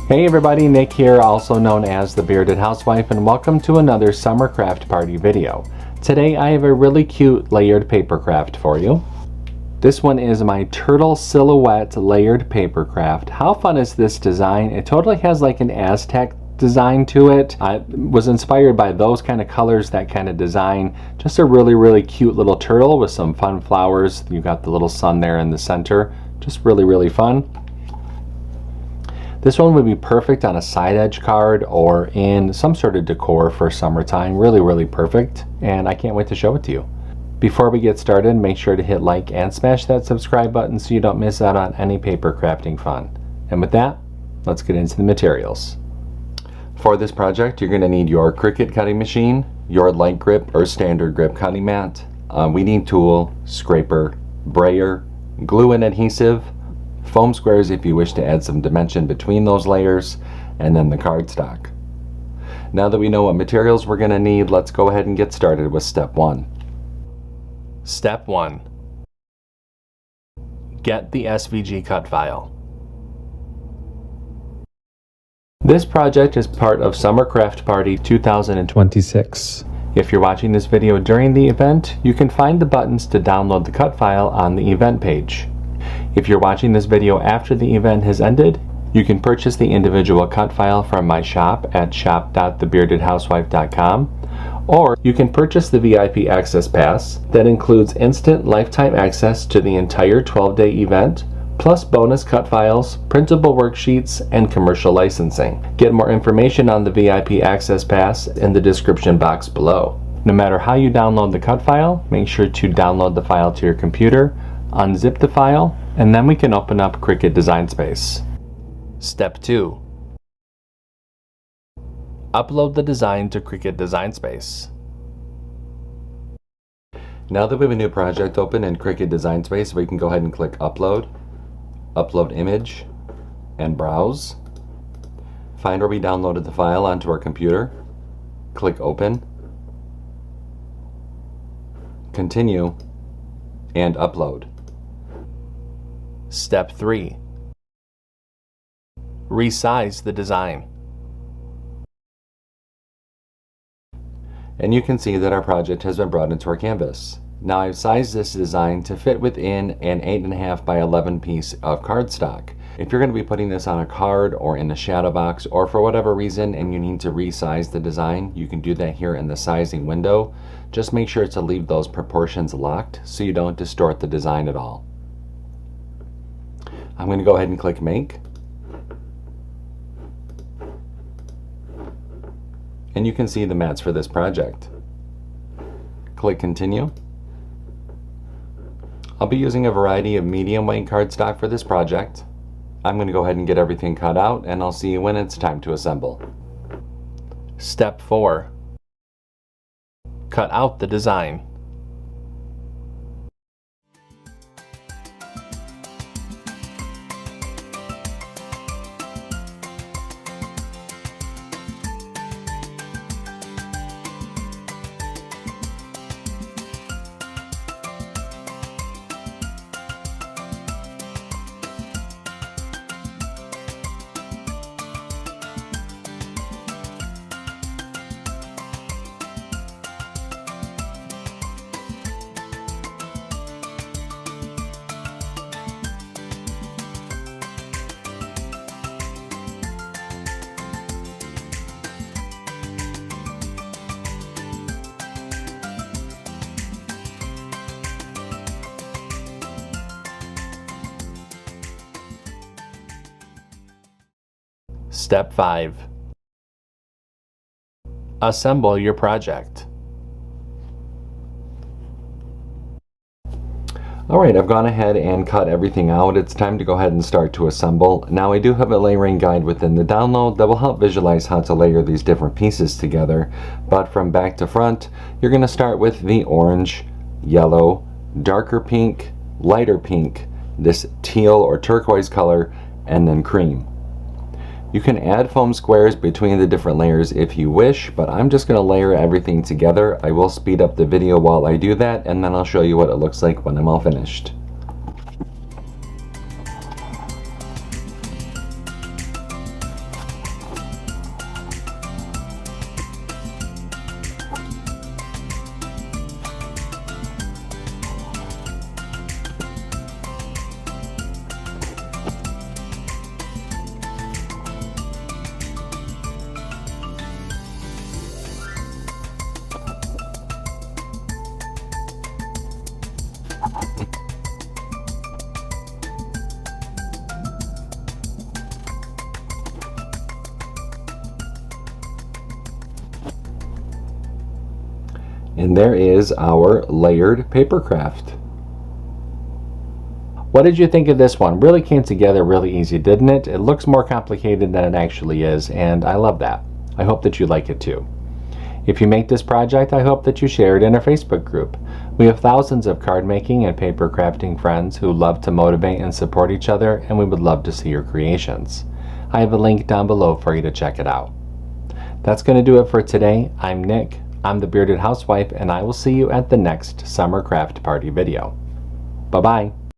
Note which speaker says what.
Speaker 1: Hey everybody, Nick here, also known as the Bearded Housewife, and welcome to another summer craft party video. Today I have a really cute layered paper craft for you. This one is my turtle silhouette layered paper craft. How fun is this design? It totally has like an Aztec design to it. I was inspired by those kind of colors, that kind of design. Just a really cute little turtle with some fun flowers. You got the little sun there in the center. Just really fun. This one would be perfect on a side edge card or in some sort of decor for summertime. Really perfect, and I can't wait to show it to you. Before we get started, make sure to hit like and smash that subscribe button so you don't miss out on any paper crafting fun. And with that, let's get into the materials. For this project, you're going to need your CRICUT cutting machine, your light grip or standard grip cutting mat, a weeding tool, scraper, brayer, glue and adhesive, foam squares if you wish to add some dimension between those layers, and then the cardstock. Now that we know what materials we're going to need, let's go ahead and get started with step 1. Step 1. Get the SVG cut file. This project is part of Summer Craft Party 2026. If you're watching this video during the event, you can find the buttons to download the cut file on the event page. If you're watching this video after the event has ended, you can purchase the individual cut file from my shop at shop.thebeardedhousewife.com, or you can purchase the VIP Access Pass that includes instant lifetime access to the entire 12-day event, plus bonus cut files, printable worksheets, and commercial licensing. Get more information on the VIP Access Pass in the description box below. No matter how you download the cut file, make sure to download the file to your computer, unzip the file, and then we can open up CRICUT Design Space. Step 2. Upload the design to CRICUT Design Space. Now that we have a new project open in CRICUT Design Space, we can go ahead and click Upload, Upload Image, and Browse. Find where we downloaded the file onto our computer. Click Open, Continue, and Upload. Step 3. Resize the design. And you can see that our project has been brought into our canvas. Now I've sized this design to fit within an 8.5 by 11 piece of cardstock. If you're going to be putting this on a card or in a shadow box, or for whatever reason and you need to resize the design, you can do that here in the sizing window. Just make sure to leave those proportions locked so you don't distort the design at all. I'm going to go ahead and click Make. And you can see the mats for this project. Click Continue. I'll be using a variety of medium weight cardstock for this project. I'm going to go ahead and get everything cut out, and I'll see you when it's time to assemble. Step 4. Cut out the design. Step 5. Assemble your project. Alright, I've gone ahead and cut everything out. It's time to go ahead and start to assemble. Now I do have a layering guide within the download that will help visualize how to layer these different pieces together. But from back to front, you're going to start with the orange, yellow, darker pink, lighter pink, this teal or turquoise color, and then cream. You can add foam squares between the different layers if you wish, but I'm just going to layer everything together. I will speed up the video while I do that, and then I'll show you what it looks like when I'm all finished. And there is our layered paper craft. What did you think of this one? Really came together really easy, didn't it? It looks more complicated than it actually is, and I love that. I hope that you like it too. If you make this project, I hope that you share it in our Facebook group. We have thousands of card making and paper crafting friends who love to motivate and support each other, and we would love to see your creations. I have a link down below for you to check it out. That's going to do it for today. I'm Nick. I'm the Bearded Housewife, and I will see you at the next summer craft party video. Bye-bye.